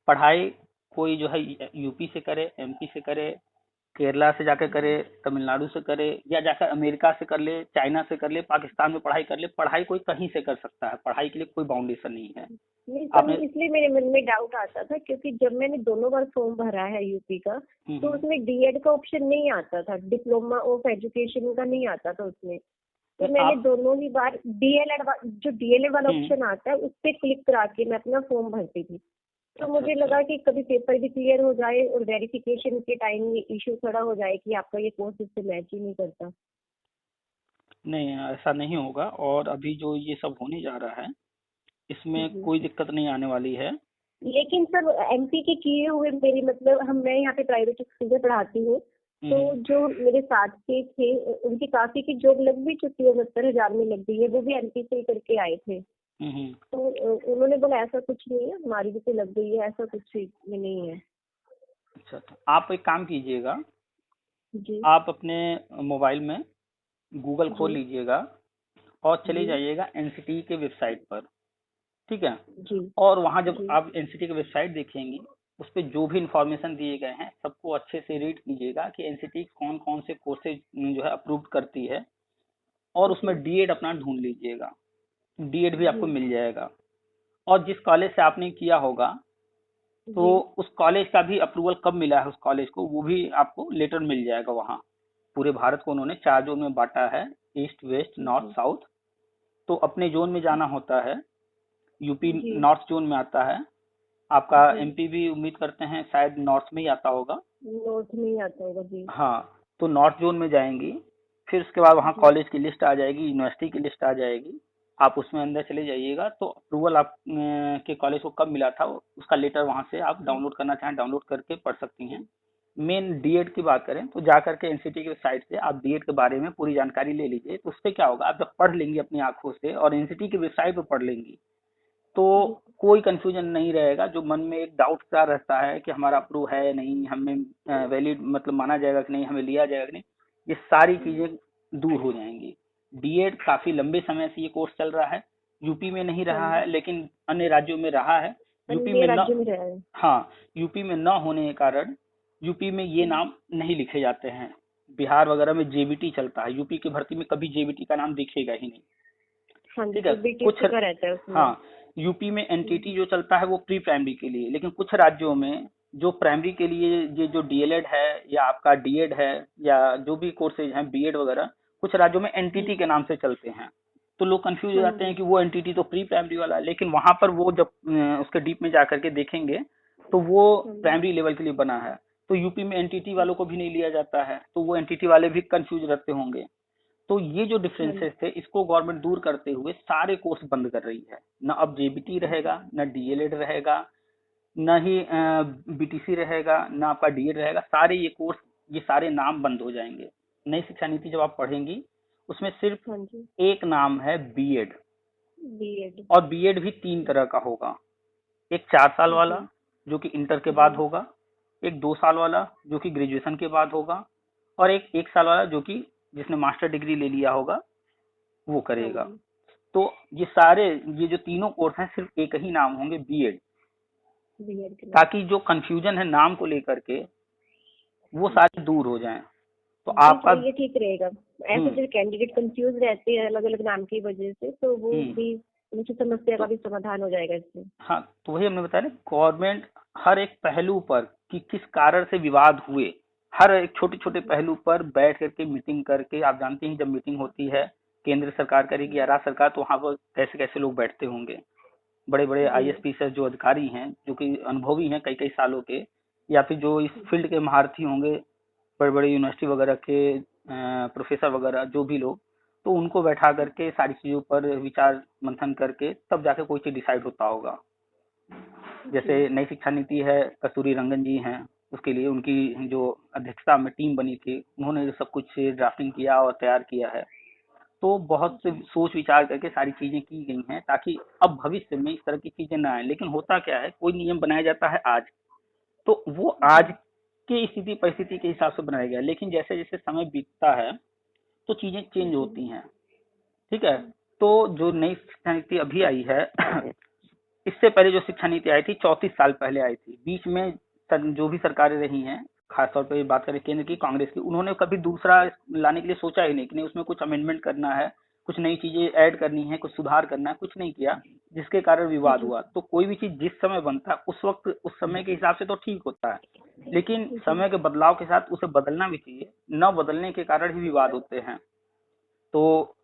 पढ़ाई कोई जो है यूपी से करे, एमपी से करे, केरला से जाकर करे, तमिलनाडु से करे, या जाकर अमेरिका से कर ले, चाइना से कर ले, पाकिस्तान में पढ़ाई कर ले, पढ़ाई कोई कहीं से कर सकता है, पढ़ाई के लिए कोई बाउंडेशन नहीं है। नहीं सर, आपने इसलिए मेरे मन में डाउट आता था क्योंकि जब मैंने दोनों बार फॉर्म भरा है यूपी का, तो उसमें डीएड का ऑप्शन नहीं आता था, डिप्लोमा ऑफ एजुकेशन का नहीं आता था उसमें। तो मैंने दोनों ही बार डीएलएड जो डीएलएड वाला ऑप्शन आता है उस पर क्लिक करा के मैं अपना फॉर्म भरती थी। तो मुझे लगा कि कभी पेपर भी क्लियर हो जाए और वेरिफिकेशन के टाइम ये इशू खड़ा हो जाए कि आपका ये कोर्स इससे मैच ही नहीं करता। नहीं, ऐसा नहीं होगा। और अभी जो ये सब होने जा रहा है इसमें जी। कोई दिक्कत नहीं आने वाली है। लेकिन सर एमपी के किए हुए मेरी मतलब मैं यहाँ पे प्राइवेट स्कूल में पढ़ाती हूँ, तो जो मेरे साथ के थे उनकी काफी की जॉब लग भी चुकी है, 69,000 में लग गई है, वो भी एमपी से ही करके आए थे। तो उन्होंने बोला ऐसा कुछ नहीं है, हमारी भी तो लग गई है, ऐसा कुछ भी नहीं है। अच्छा, तो आप एक काम कीजिएगा, जी आप अपने मोबाइल में गूगल खोल जी लीजिएगा और चले जी जाइएगा एनसीटी के वेबसाइट पर। ठीक है। जी और वहां जब जी आप एनसीटी की वेबसाइट देखेंगी उस पर जो भी इंफॉर्मेशन दिए गए हैं सबको अच्छे से रीड कीजिएगा कि एनसीटी कौन कौन से कोर्सेज जो है अप्रूव करती है, और उसमें जी डीएड अपना ढूंढ लीजिएगा। डीएड भी आपको जी मिल जाएगा। और जिस कॉलेज से आपने किया होगा तो जी उस कॉलेज का भी अप्रूवल कब मिला है उस कॉलेज को, वो भी आपको लेटर मिल जाएगा। वहाँ पूरे भारत को उन्होंने 4 जोन में बांटा है, ईस्ट वेस्ट नॉर्थ जी साउथ। तो अपने जोन में जाना होता है। यूपी जी नॉर्थ जोन में आता है आपका। जी एमपी भी उम्मीद करते हैं शायद नॉर्थ में ही आता होगा। नोट नहीं आता होगा। जी हाँ, तो नॉर्थ जोन में जाएंगी। फिर उसके बाद वहाँ जी कॉलेज की लिस्ट आ जाएगी, यूनिवर्सिटी की लिस्ट आ जाएगी। आप उसमें अंदर चले जाइएगा तो अप्रूवल आप के कॉलेज को कब मिला था उसका लेटर वहाँ से आप डाउनलोड करना चाहें डाउनलोड करके पढ़ सकती हैं। मेन डीएड की बात करें तो जा करके एनसीटी की साइट से आप डीएड के बारे में पूरी जानकारी ले लीजिए। तो उससे क्या होगा, आप जब पढ़ लेंगी अपनी आंखों से और एनसीटी की वेबसाइट पर पढ़ लेंगी तो जी कोई कंफ्यूजन नहीं रहेगा। जो मन में एक डाउट सा रहता है कि हमारा अप्रूव है नहीं, हमें वैलिड मतलब माना जाएगा कि नहीं, हमें लिया जाएगा कि नहीं, ये सारी चीजें दूर हो जाएंगी। डीएड काफी लंबे समय से ये कोर्स चल रहा है। यूपी में नहीं हाँ रहा है जी, लेकिन अन्य राज्यों में रहा है। यूपी अन्य में न राज्य में रहा है। हाँ, यूपी में न होने के कारण यूपी में ये हम्म, नाम नहीं लिखे जाते हैं। बिहार वगैरह में जेबीटी चलता है, यूपी की भर्ती में कभी जेबीटी का नाम दिखेगा ही नहीं। हाँ जी, ठीक है। तो कुछ, बीटीसी का रहता है उसमें। हाँ, यूपी में एनटीटी जो चलता है वो प्री प्राइमरी के लिए, लेकिन कुछ राज्यों में जो प्राइमरी के लिए ये जो डीएलएड है या आपका डीएड है या जो भी कोर्सेज हैं बीएड वगैरह, कुछ राज्यों में एनटीटी के नाम से चलते हैं। तो लोग कंफ्यूज हो हाँ जाते जी हैं कि वो एनटीटी तो प्री प्राइमरी वाला है, लेकिन वहां पर वो जब उसके डीप में जाकर के देखेंगे तो वो हाँ जी प्राइमरी लेवल के लिए बना है। तो यूपी में एनटीटी वालों को भी नहीं लिया जाता है, तो वो एनटीटी वाले भी कंफ्यूज रहते होंगे। तो ये जो हाँ डिफरेंसेस थे इसको गवर्नमेंट दूर करते हुए सारे कोर्स बंद कर रही है। न अब जेबीटी जी रहेगा, न डीएलएड रहेगा, न ही बीटीसी रहेगा, न आपका डीएड रहेगा। सारे ये कोर्स, ये सारे नाम बंद हो जाएंगे। नई शिक्षा नीति जब आप पढ़ेंगी उसमें सिर्फ हाँ जी एक नाम है बीएड। बीएड। और बीएड भी 3 तरह का होगा। एक 4 साल वाला जी जो कि इंटर के बाद जी होगा, एक 2 साल वाला जो कि ग्रेजुएशन के बाद होगा, और एक 1 साल वाला जो कि जिसने मास्टर डिग्री ले लिया होगा वो हाँ करेगा। जी तो ये सारे, ये जो तीनों कोर्स हैं सिर्फ एक ही नाम होंगे बीएड, बीएड के नाम। ताकि जो कंफ्यूजन है नाम को लेकर के वो सारे जी दूर हो जाएं। तो जी आपका सही, ये ठीक रहेगा। ऐसे हम्म जो कैंडिडेट कंफ्यूज रहते हैं अलग अलग नाम की वजह से, तो वो हम्म भी उनकी समस्या का तो भी समाधान हो जाएगा इससे। हाँ, तो वही हमने बताया ना, गवर्नमेंट हर एक पहलू पर कि किस कारण से विवाद हुए, हर एक छोटे छोटे जी पहलू पर बैठ करके मीटिंग करके, आप जानते हैं जब मीटिंग होती है केंद्र सरकार करेगी या राज्य सरकार, तो वहां पर कैसे कैसे लोग बैठते होंगे। बड़े बड़े जी आईएएस से जो अधिकारी हैं जो कि अनुभवी हैं कई कई सालों के, या फिर जो इस जी फील्ड के महारथी होंगे, बड़े बड़े यूनिवर्सिटी वगैरह के प्रोफेसर वगैरह जो भी लोग, तो उनको बैठा करके सारी चीजों पर विचार मंथन करके तब जाके कोई चीज डिसाइड होता होगा। जी जैसे नई शिक्षा नीति है, कस्तूरी रंगन जी हैं, उसके लिए उनकी जो अध्यक्षता में टीम बनी थी उन्होंने जो सब कुछ ड्राफ्टिंग किया और तैयार किया है। तो बहुत से जी सोच विचार करके सारी चीजें की गई हैं ताकि अब भविष्य में इस तरह की चीजें ना आए। लेकिन होता क्या है, कोई नियम बनाया जाता है आज, तो वो जी आज की स्थिति परिस्थिति के हिसाब से बनाया गया, लेकिन जैसे जैसे समय बीतता है तो चीजें चेंज जी होती हैं। ठीक है। तो जो नई शिक्षा नीति अभी आई है इससे पहले जो शिक्षा नीति आई थी 34 साल पहले आई थी। बीच में जो भी सरकारें रही हैं, खासतौर पे बात करें केंद्र की कांग्रेस की, उन्होंने कभी दूसरा लाने के लिए सोचा ही नहीं कि नहीं उसमें कुछ अमेंडमेंट करना है, कुछ नई चीजें ऐड करनी है, कुछ सुधार करना है, कुछ नहीं किया, जिसके कारण विवाद जी हुआ। तो कोई भी चीज जिस समय बनता है उस वक्त उस समय के हिसाब से तो ठीक होता है, लेकिन जी समय के बदलाव के साथ उसे बदलना भी चाहिए। न बदलने के कारण ही विवाद होते हैं। तो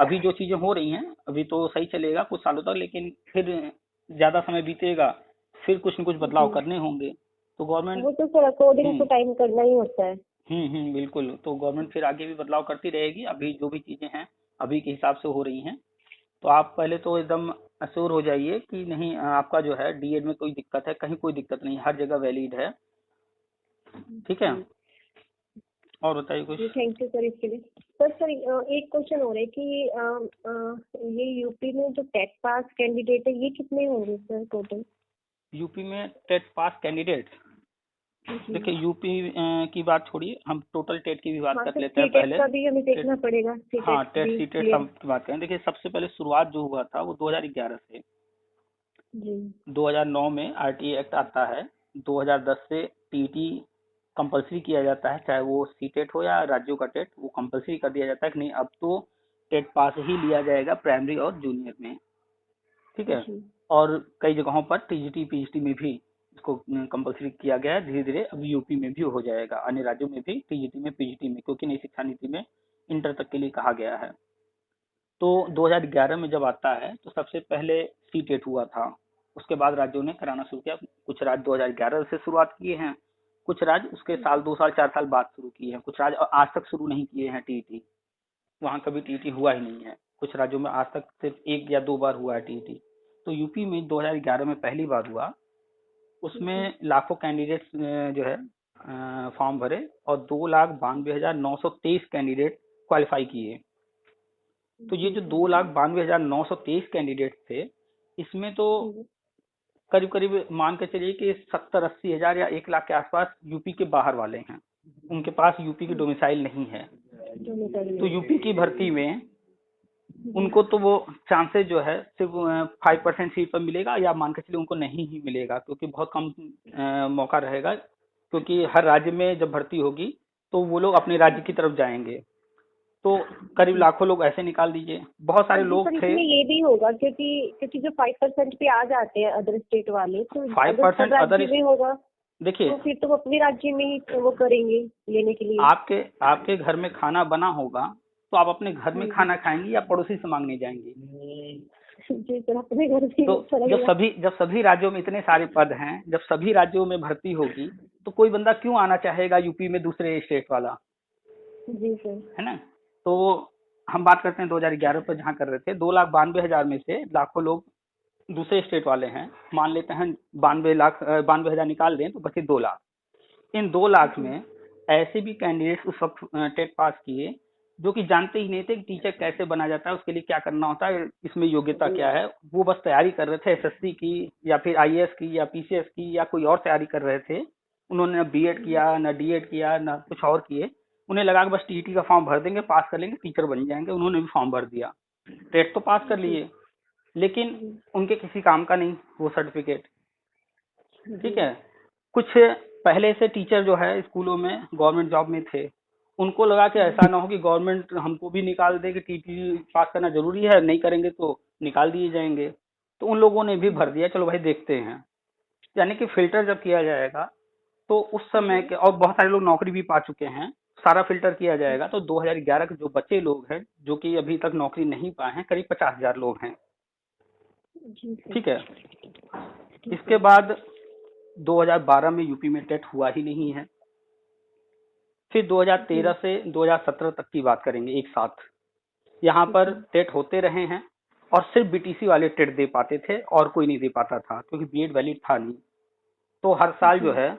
अभी जो चीजें हो रही हैं अभी तो सही चलेगा कुछ सालों तक, लेकिन फिर ज्यादा समय बीतेगा फिर कुछ न कुछ बदलाव जी। करने होंगे, तो गवर्नमेंट। वो तो सर अकॉर्डिंग टू टाइम करना ही होता है। बिल्कुल, तो गवर्नमेंट फिर आगे भी बदलाव करती रहेगी। अभी जो भी चीजें हैं अभी के हिसाब से हो रही हैं, तो आप पहले तो एकदम अश्योर हो जाइए कि नहीं, आपका जो है डीएड में कोई दिक्कत है, कहीं कोई दिक्कत नहीं, हर जगह वैलिड है। ठीक है, जी। और बताइए कुछ। जी थैंक यू सर इसके लिए। सर एक क्वेश्चन हो रहा है कि ये यूपी में जो टेट पास कैंडिडेट है ये कितने होंगे सर टोटल? यूपी में टेट पास कैंडिडेट, जी। देखिए यूपी की बात छोड़िए, हम टोटल टेट की भी बात हाँ कर सर, लेते हैं सी टेट पहले। का भी हमें टेट, देखना पड़ेगा, सी हाँ, टेट टेट भी सी टेट क्लियर। सब की बात करें। देखिए सबसे पहले शुरुआत जो हुआ था वो 2011 से। जी। 2009 में आरटीए एक्ट आता है। 2010 से टीटी कंपलसरी किया जाता है, चाहे वो सी टेट हो या राज्यों का टेट, वो कंपलसरी कर दिया जाता है कि नहीं अब तो टेट पास ही लिया जाएगा प्राइमरी और जूनियर में। ठीक है, जी। और कई जगहों पर टीजीटी पीजीटी में भी इसको कंपलसरी किया गया है। धीरे धीरे अब यूपी में भी हो जाएगा, अन्य राज्यों में भी टीजीटी में पीजीटी में, क्योंकि नई शिक्षा नीति में इंटर तक के लिए कहा गया है। तो 2011 में जब आता है तो सबसे पहले सी टेट हुआ था, उसके बाद राज्यों ने कराना शुरू किया। कुछ राज्य 2011 से शुरुआत किए हैं, कुछ राज्य उसके साल 2 साल 4 साल बाद शुरू किए हैं, कुछ राज्य आज तक शुरू नहीं किए हैं टीईटी, वहाँ कभी टीईटी हुआ ही नहीं है। कुछ राज्यों में आज तक सिर्फ 1 या 2 बार हुआ है टीईटी। तो यूपी में 2011 में पहली बार हुआ, उसमें लाखों कैंडिडेट्स जो है फॉर्म भरे और 2,92,923 कैंडिडेट क्वालिफाई किए। तो ये जी जो सर। 2,92,923 कैंडिडेट थे, इसमें तो करीब करीब मान के चलिए कि 70-80 हजार या 1 लाख के आसपास यूपी के बाहर वाले हैं, उनके पास यूपी की डोमिसाइल नहीं है। तो यूपी की भर्ती में उनको तो वो चांसेस जो है सिर्फ 5% सीट पर मिलेगा, या मान के चलिए उनको नहीं ही मिलेगा, क्योंकि बहुत कम मौका रहेगा, क्योंकि हर राज्य में जब भर्ती होगी तो वो लोग अपने राज्य की तरफ जाएंगे। तो करीब लाखों लोग ऐसे निकाल दीजिए। बहुत सारे पर जी लोग सर थे। इसमें ये भी होगा क्योंकि क्योंकि जो 5% पे आ जाते हैं अदर स्टेट वाले, तो अगर सब 5% राज्य अदर, में होगा देखिए तो फिर तो वो अपने राज्य में ही वो करेंगे लेने के लिए। आपके घर में खाना बना होगा तो आप अपने घर में हाँ जी। खाना खाएंगी या पड़ोसी से मांगने जाएंगी? जी सर अपने घर से तो ही चलेगा। जब सभी राज्यों में इतने सारे पद हैं, जब सभी राज्यों में भर्ती होगी, तो कोई बंदा क्यों आना चाहेगा यूपी में दूसरे स्टेट वाला, जी सर। है ना? तो हम बात करते हैं 2011 पर, जहाँ कर रहे थे 2,92,000 में से लाखों लोग दूसरे स्टेट वाले हैं। मान लेते हैं 92,000 निकाल दें तो बचे 2 लाख। इन 2 लाख जी। में ऐसे भी कैंडिडेट्स उस वक्त टेट पास किए जो कि जानते ही नहीं थे कि टीचर कैसे बना जाता है, उसके लिए क्या करना होता है, इसमें योग्यता क्या है। वो बस तैयारी कर रहे थे एसएससी की या फिर आईएएस की या पीसीएस की या कोई और तैयारी कर रहे थे। उन्होंने ना बीएड किया ना डीएड किया ना कुछ और किए। उन्हें लगा कि बस टीईटी का फॉर्म भर देंगे, पास कर लेंगे, टीचर बन जाएंगे। उन्होंने भी फॉर्म भर दिया, टेट तो पास कर जी। लिए, लेकिन जी। उनके किसी काम का नहीं वो सर्टिफिकेट। जी। ठीक है, कुछ पहले से टीचर जो है स्कूलों में गवर्नमेंट जॉब में थे, उनको लगा कि ऐसा ना हो कि गवर्नमेंट हमको भी निकाल दे कि टीटी पास करना जरूरी है, नहीं करेंगे तो निकाल दिए जाएंगे। तो उन लोगों ने भी भर दिया, चलो भाई देखते हैं। यानी कि फिल्टर जब किया जाएगा तो उस समय के, और बहुत सारे लोग नौकरी भी पा चुके हैं, सारा फिल्टर किया जाएगा तो 2011 के जो बचे लोग हैं जो कि अभी तक नौकरी नहीं पाए हैं, करीब 50,000 लोग हैं। जी सर। ठीक है, ठीक इसके है। बाद 2012 में यूपी में टेट हुआ ही नहीं है। फिर 2013 जी। से 2017 तक की बात करेंगे एक साथ। यहाँ पर जी। टेट होते रहे हैं और सिर्फ बीटीसी वाले टेट दे पाते थे और कोई नहीं दे पाता था, क्योंकि बीएड वैलिड था नहीं। तो हर साल जो जी। है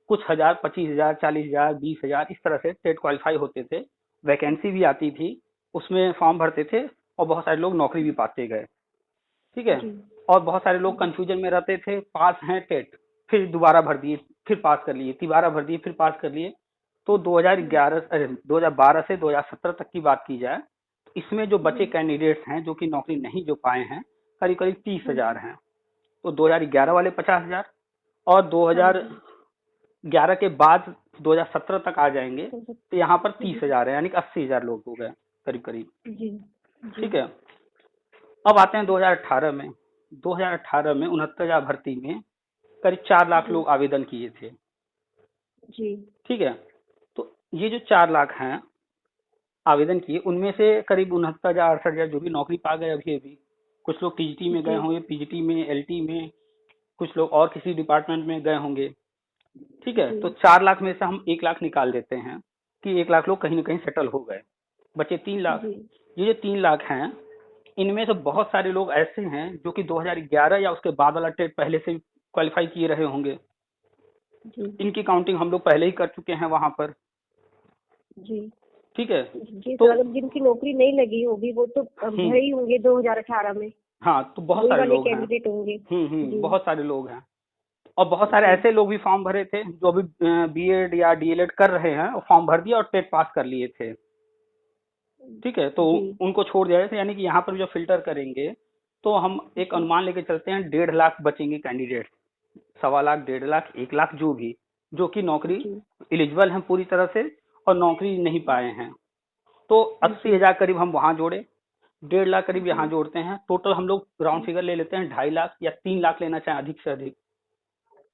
कुछ हजार, 25,000, 40,000, 20,000 इस तरह से टेट क्वालिफाई होते थे। वैकेंसी भी आती थी, उसमें फॉर्म भरते थे और बहुत सारे लोग नौकरी भी पाते गए। ठीक है, जी। और बहुत सारे लोग कंफ्यूजन में रहते थे, पास हैं टेट, फिर दोबारा भर दिए, फिर पास कर लिए, दोबारा भर दिए, फिर पास कर लिए। तो 2012 से 2017 तक की बात की जाए, इसमें जो बचे कैंडिडेट्स हैं जो कि नौकरी नहीं जो पाए हैं, करीब करीब 30,000 हैं। तो 2011 वाले 50,000 और हाँ जी। 2011 के बाद 2017 तक आ जाएंगे तो यहाँ पर जी। 30,000 है, यानी कि 80,000 लोग हो गए करीब करीब। जी। जी। ठीक है, अब आते हैं 2018 में। 2018 में 69,000 भर्ती में करीब 4 लाख जी। लोग आवेदन किए थे। जी। ठीक है, तो ये जो 4 लाख हैं आवेदन किए, उनमें से करीब 69,000 68,000 जो भी नौकरी पा गए अभी अभी। कुछ लोग टीजीटी में गए जी। होंगे, पीजीटी में, एलटी में, कुछ लोग और किसी डिपार्टमेंट में गए होंगे, ठीक है। जी तो 4 लाख में से हम 1 लाख निकाल देते हैं कि 1 लाख लोग कहीं ना कहीं सेटल हो गए, बचे 3 लाख। जी ये जो 3 लाख हैं, इनमें से बहुत सारे लोग ऐसे हैं जो कि 2011 या उसके बाद वाला टेट पहले से क्वालिफाई किए रहे होंगे, जी इनकी काउंटिंग हम लोग पहले ही कर चुके हैं वहां पर, जी ठीक है। जी तो सर, अगर जिनकी नौकरी नहीं लगी होगी वो तो भरे ही होंगे 2018 में, हाँ, तो बहुत वही सारे वाले लोग हैं। कैंडिडेट होंगे। जी बहुत सारे लोग हैं, और बहुत सारे जी ऐसे लोग भी फॉर्म भरे थे जो अभी बीएड या डीएलएड कर रहे हैं और फॉर्म भर दिया और टेट पास कर लिए थे, ठीक है। तो जी उनको छोड़ दिया जाए, यानी कि यहाँ पर जो फिल्टर करेंगे तो हम एक जी अनुमान लेके चलते हैं 1.5 लाख बचेंगे कैंडिडेट, 1.25 लाख, 1.5 लाख, 1 लाख जो भी, जो कि नौकरी जी एलिजिबल हैं पूरी तरह से और नौकरी नहीं पाए हैं। तो अस्सी जी हजार करीब हम वहां जोड़े, 1.5 लाख करीब यहाँ जी जोड़ते हैं, टोटल हम लोग राउंड फिगर ले लेते हैं 2.5 लाख या 3 लाख लेना चाहें अधिक से अधिक,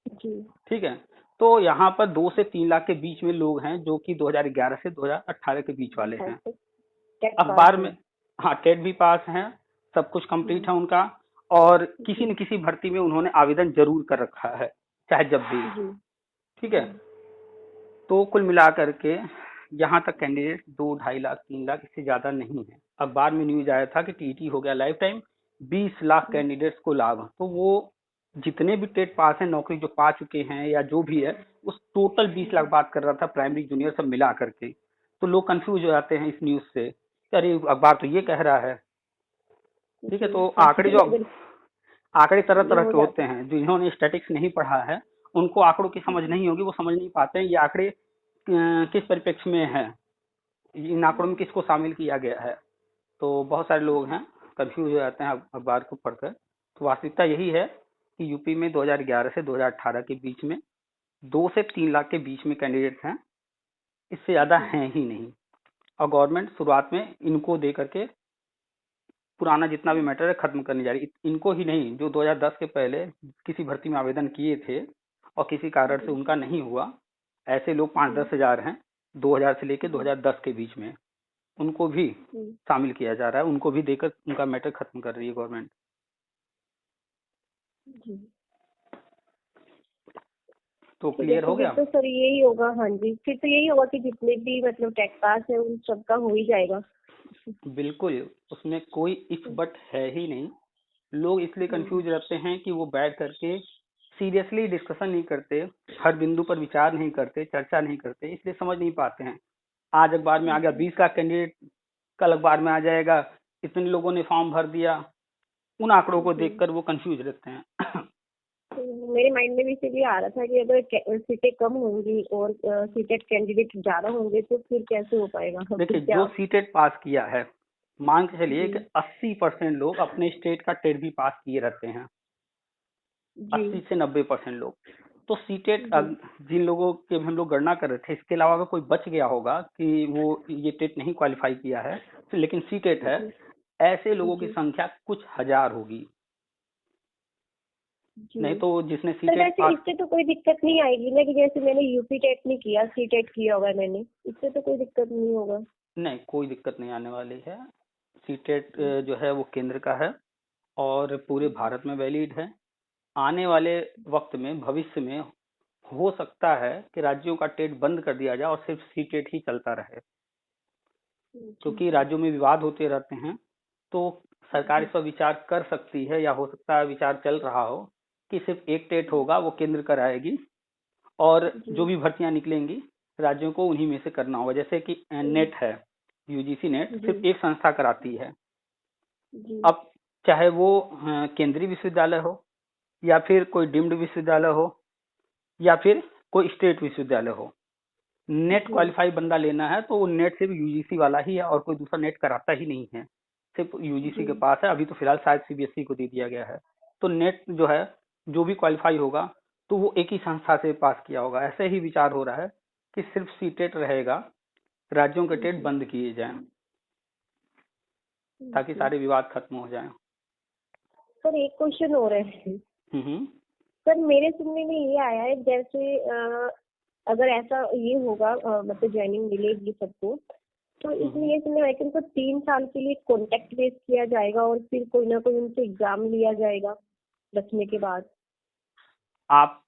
जी ठीक है। तो यहाँ पर 2 से 3 लाख के बीच में लोग हैं जो कि 2011 से 2018 के बीच वाले हैं, टेट पास अखबार है। में। हाँ, टेट भी पास हैं, सब कुछ कंप्लीट जी है उनका, और किसी जी न किसी भर्ती में उन्होंने आवेदन जरूर कर रखा है, चाहे जब भी, जी ठीक है। जी तो कुल मिला करके यहाँ तक कैंडिडेट 2, 2.5 लाख, 3 लाख, इससे ज्यादा नहीं है। अखबार में न्यूज आया था कि टीटी हो गया लाइफ टाइम, 20 लाख कैंडिडेट्स को लाभ, तो वो जितने भी टेट पास हैं, नौकरी जो पा चुके हैं या जो भी है, उस टोटल 20 लाख बात कर रहा था, प्राइमरी जूनियर सब मिला करके। तो लोग कंफ्यूज हो जाते हैं इस न्यूज से कि अरे अखबार तो ये कह रहा है, ठीक है। जी तो कंफ्यूजन अगर आंकड़े तरह ये तरह हो के होते जाता हैं, जो इन्होंने स्टैटिक्स नहीं पढ़ा है उनको आंकड़ों की समझ नहीं होगी, वो समझ नहीं पाते हैं ये आंकड़े किस परिप्रेक्ष्य में है, इन आंकड़ों में किसको शामिल किया गया है। तो बहुत सारे लोग हैं कंफ्यूज हो जाते हैं अखबार को पढ़कर। तो वास्तविकता यही है कि यूपी में 2011 से 2018 के बीच में 2 से 3 लाख के बीच में कैंडिडेट्स हैं, इससे ज्यादा जी हैं ही नहीं। और गवर्नमेंट शुरुआत में इनको दे करके पुराना जितना भी मैटर है खत्म करने जा रही है, इनको ही नहीं, जो 2010 के पहले किसी भर्ती में आवेदन किए थे और किसी कारण से जी उनका नहीं हुआ, ऐसे लोग 5-10 जी हजार हैं 2000 से लेके जी 2010 के बीच में, उनको भी जी शामिल किया जा रहा है, उनको भी देकर उनका मैटर खत्म कर रही है गवर्नमेंट। जी तो तो क्लियर देखो हो फिर गया। तो सर यही होगा। हाँ जी, फिर तो यही होगा कि जितने भी मतलब टेट पास है उन सबका हो ही जाएगा। बिल्कुल, उसमें कोई इफ बट है ही नहीं। लोग इसलिए हम्म, कंफ्यूज रहते हैं कि वो बैठ करके सीरियसली डिस्कशन नहीं करते, हर बिंदु पर विचार नहीं करते, चर्चा नहीं करते, इसलिए समझ नहीं पाते हैं। आज अखबार में आ गया जी 20 लाख कैंडिडेट, कल अखबार में आ जाएगा इतने लोगों ने फॉर्म भर दिया, उन आंकड़ों को जी देखकर वो कंफ्यूज रहते हैं। तो मेरे माइंड में भी इसीलिए आ रहा था कि अगर सीटें कम होंगी और सीटेड कैंडिडेट ज्यादा होंगे तो फिर कैसे हो पाएगा, फिर देखिए, क्या। जो सीटेट पास किया है, मान के चलिए जी कि 80% लोग अपने स्टेट का टेट भी पास किए रहते हैं, जी 80 से 90% लोग। तो सीटेट जी जिन लोगों के भी हम लोग गणना कर रहे थे, इसके अलावा अगर कोई बच गया होगा कि वो ये टेट नहीं क्वालिफाई किया है लेकिन सीटेट है, जी ऐसे लोगों की जी संख्या कुछ हजार होगी। नहीं जी तो जिसने सर सीटेट वैसे पास, इससे तो कोई दिक्कत नहीं आएगी ना, कि जैसे मैंने यूपी टेट नहीं किया, सी टेट किया होगा मैंने, इससे तो कोई दिक्कत नहीं होगा। नहीं कोई दिक्कत नहीं आने वाली है। सीटेट जो है वो केंद्र का है और पूरे भारत में वैलिड है। आने वाले वक्त में, भविष्य में हो सकता है कि राज्यों का टेट बंद कर दिया जाए और सिर्फ सीटेट ही चलता रहे, जी क्योंकि राज्यों में विवाद होते रहते हैं। तो सरकार इस जी पर विचार कर सकती है, या हो सकता है विचार चल रहा हो कि सिर्फ एक टेट होगा, वो केंद्र कराएगी, और जो जी भी भर्तियां निकलेंगी राज्यों को उन्हीं में से करना होगा। जैसे कि नेट है, यूजीसी नेट जी सिर्फ एक संस्था कराती है। जी अब चाहे वो केंद्रीय विश्वविद्यालय हो, या फिर कोई डीम्ड विश्वविद्यालय हो, या फिर कोई स्टेट विश्वविद्यालय हो, नेट जी क्वालिफाई बंदा लेना है तो वो नेट सिर्फ यूजीसी वाला ही है और कोई दूसरा नेट कराता ही नहीं है, सिर्फ यूजीसी जी के पास है। अभी तो फिलहाल शायद सीबीएसई को दे दिया गया है। तो नेट जो है, जो भी क्वालिफाई होगा तो वो एक ही संस्था से पास किया होगा। ऐसे ही विचार हो रहा है कि सिर्फ सीटेट रहेगा, राज्यों के टेट जी बंद किए जाएं ताकि जी सारे विवाद खत्म हो जाएं। सर एक क्वेश्चन हो रहा है। हम्म। सर मेरे सुनने में ये आया है, जैसे अगर ऐसा ये होगा मतलब ज्वाइनिंग मिलेगी सबको, तो इसमें हम्म। ये सुनने में आया कि उनको 3 साल के लिए कॉन्टेक्ट बेस किया जाएगा और फिर कोई ना कोई उनसे एग्जाम लिया जाएगा रखने के बाद। आप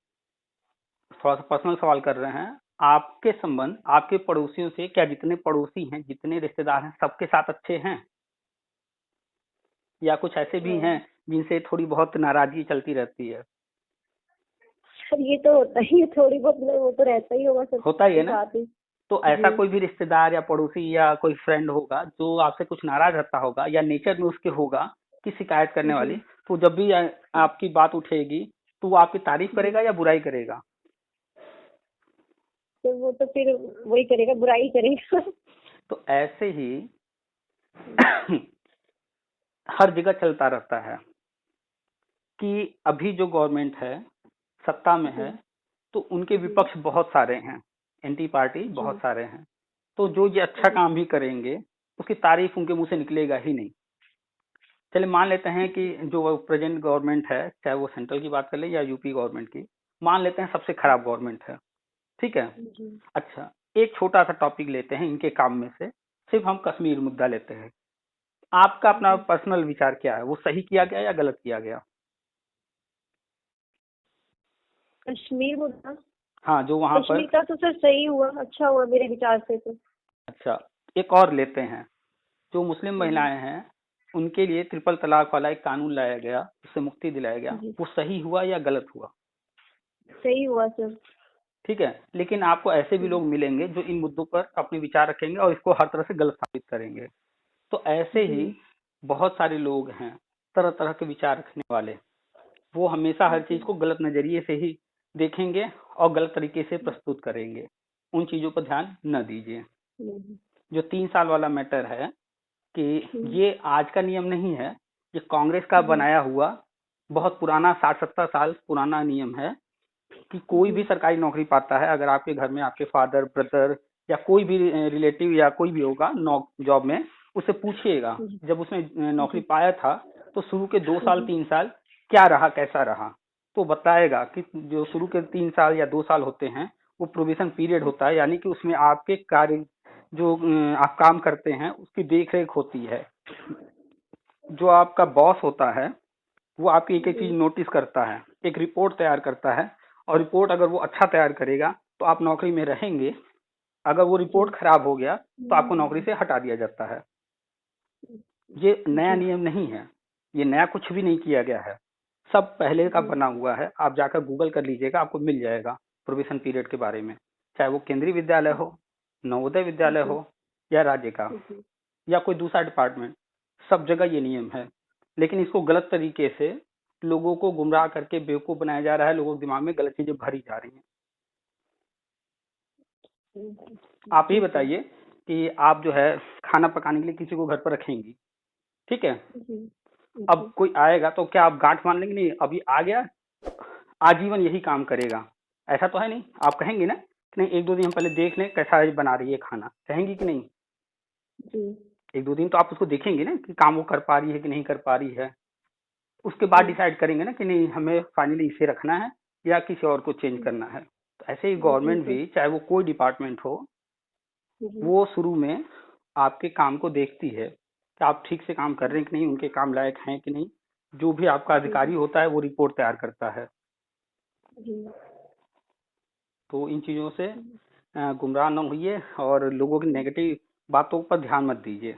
थोड़ा सा पर्सनल सवाल कर रहे हैं, आपके संबंध आपके पड़ोसियों से, क्या जितने पड़ोसी हैं, जितने रिश्तेदार हैं, सबके साथ अच्छे हैं, या कुछ ऐसे भी हैं जिनसे थोड़ी बहुत नाराजगी चलती रहती है? सर ये तो होता ही है, थोड़ी बहुत वो तो रहता ही होगा सर, होता ही है ना। साथ ही। तो ऐसा जी कोई भी रिश्तेदार या पड़ोसी या कोई फ्रेंड होगा जो आपसे कुछ नाराज रहता होगा, या नेचर में उसके होगा कि शिकायत करने वाली, जी। तो जब भी आपकी बात उठेगी तो वो आपकी तारीफ करेगा या बुराई करेगा? तो वो तो फिर वही करेगा, बुराई करेगा। तो ऐसे ही हर जगह चलता रहता है कि अभी जो गवर्नमेंट है, सत्ता में है, तो उनके विपक्ष बहुत सारे हैं, एंटी पार्टी बहुत सारे हैं। तो जो ये अच्छा काम भी करेंगे उसकी तारीफ उनके मुंह से निकलेगा ही नहीं। चलिए मान लेते हैं कि जो प्रेजेंट गवर्नमेंट है, चाहे वो सेंट्रल की बात कर ले या यूपी गवर्नमेंट की, मान लेते हैं सबसे खराब गवर्नमेंट है, ठीक है। अच्छा, एक छोटा सा टॉपिक लेते हैं इनके काम में से, सिर्फ हम कश्मीर मुद्दा लेते हैं। आपका अपना पर्सनल विचार क्या है, वो सही किया गया या गलत किया गया? कश्मीर मुद्दा, हाँ, जो वहां पर। कश्मीर का तो सर सही हुआ, अच्छा हुआ मेरे विचार से तो। अच्छा, एक और लेते हैं, जो मुस्लिम महिलाएं हैं उनके लिए ट्रिपल तलाक वाला एक कानून लाया गया, उससे मुक्ति दिलाया गया, वो सही हुआ या गलत हुआ? सही हुआ सर। ठीक है, लेकिन आपको ऐसे भी लोग मिलेंगे जो इन मुद्दों पर अपने विचार रखेंगे और इसको हर तरह से गलत साबित करेंगे। तो ऐसे ही बहुत सारे लोग हैं तरह तरह के विचार रखने वाले, वो हमेशा हर चीज को गलत नजरिए से ही देखेंगे और गलत तरीके से प्रस्तुत करेंगे। उन चीजों पर ध्यान न दीजिए। जो 3 साल वाला मैटर है, कि ये आज का नियम नहीं है, ये कांग्रेस का बनाया हुआ बहुत पुराना 60-70 साल पुराना नियम है कि कोई भी सरकारी नौकरी पाता है, अगर आपके घर में आपके फादर, ब्रदर या कोई भी रिलेटिव या कोई भी होगा जॉब में, उससे पूछिएगा जब उसने नौकरी पाया था तो शुरू के 2 साल 3 साल क्या रहा, कैसा रहा, तो बताएगा कि जो शुरू के 3 साल या 2 साल होते हैं वो प्रोबेशन पीरियड होता है, यानी कि उसमें आपके कार्य जो आप काम करते हैं उसकी देख रेख होती है। जो आपका बॉस होता है वो आपकी एक एक चीज नोटिस करता है, एक रिपोर्ट तैयार करता है, और रिपोर्ट अगर वो अच्छा तैयार करेगा तो आप नौकरी में रहेंगे, अगर वो रिपोर्ट खराब हो गया तो आपको नौकरी से हटा दिया जाता है। ये नया नियम नहीं है, ये नया कुछ भी नहीं किया गया है, सब पहले का बना हुआ है। आप जाकर गूगल कर लीजिएगा, आपको मिल जाएगा प्रोबेशन पीरियड के बारे में, चाहे वो केंद्रीय विद्यालय हो, नवोदय विद्यालय हो, या राज्य का, या कोई दूसरा डिपार्टमेंट, सब जगह ये नियम है। लेकिन इसको गलत तरीके से लोगों को गुमराह करके बेवकूफ बनाया जा रहा है, लोगों के दिमाग में गलत चीजें भरी जा रही हैं। आप ही बताइए कि आप जो है खाना पकाने के लिए किसी को घर पर रखेंगी, ठीक है। अब कोई आएगा तो क्या आप गांठ मान लेंगे? नहीं, अभी आ गया आजीवन यही काम करेगा, ऐसा तो है नहीं। आप कहेंगे ना कि नहीं, 1-2 दिन हम पहले देख लें कैसा बना रही है खाना, कहेंगी कि नहीं? 1-2 दिन तो आप उसको देखेंगे ना कि काम वो कर पा रही है कि नहीं कर पा रही है, उसके बाद डिसाइड करेंगे ना कि नहीं हमें फाइनली इसे रखना है या किसी और को चेंज करना है। तो ऐसे ही गवर्नमेंट भी, चाहे वो कोई डिपार्टमेंट हो, वो शुरू में आपके काम को देखती है कि आप ठीक से काम कर रहे हैं कि नहीं, उनके काम लायक हैं कि नहीं। जो भी आपका अधिकारी होता है वो रिपोर्ट तैयार करता है। तो इन चीजों से गुमराह न होइए और लोगों की नेगेटिव बातों पर ध्यान मत दीजिए।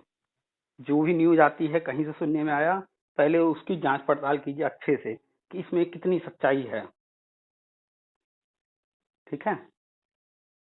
जो भी न्यूज आती है कहीं से सुनने में आया, पहले उसकी जांच पड़ताल कीजिए अच्छे से कि इसमें कितनी सच्चाई है, ठीक है।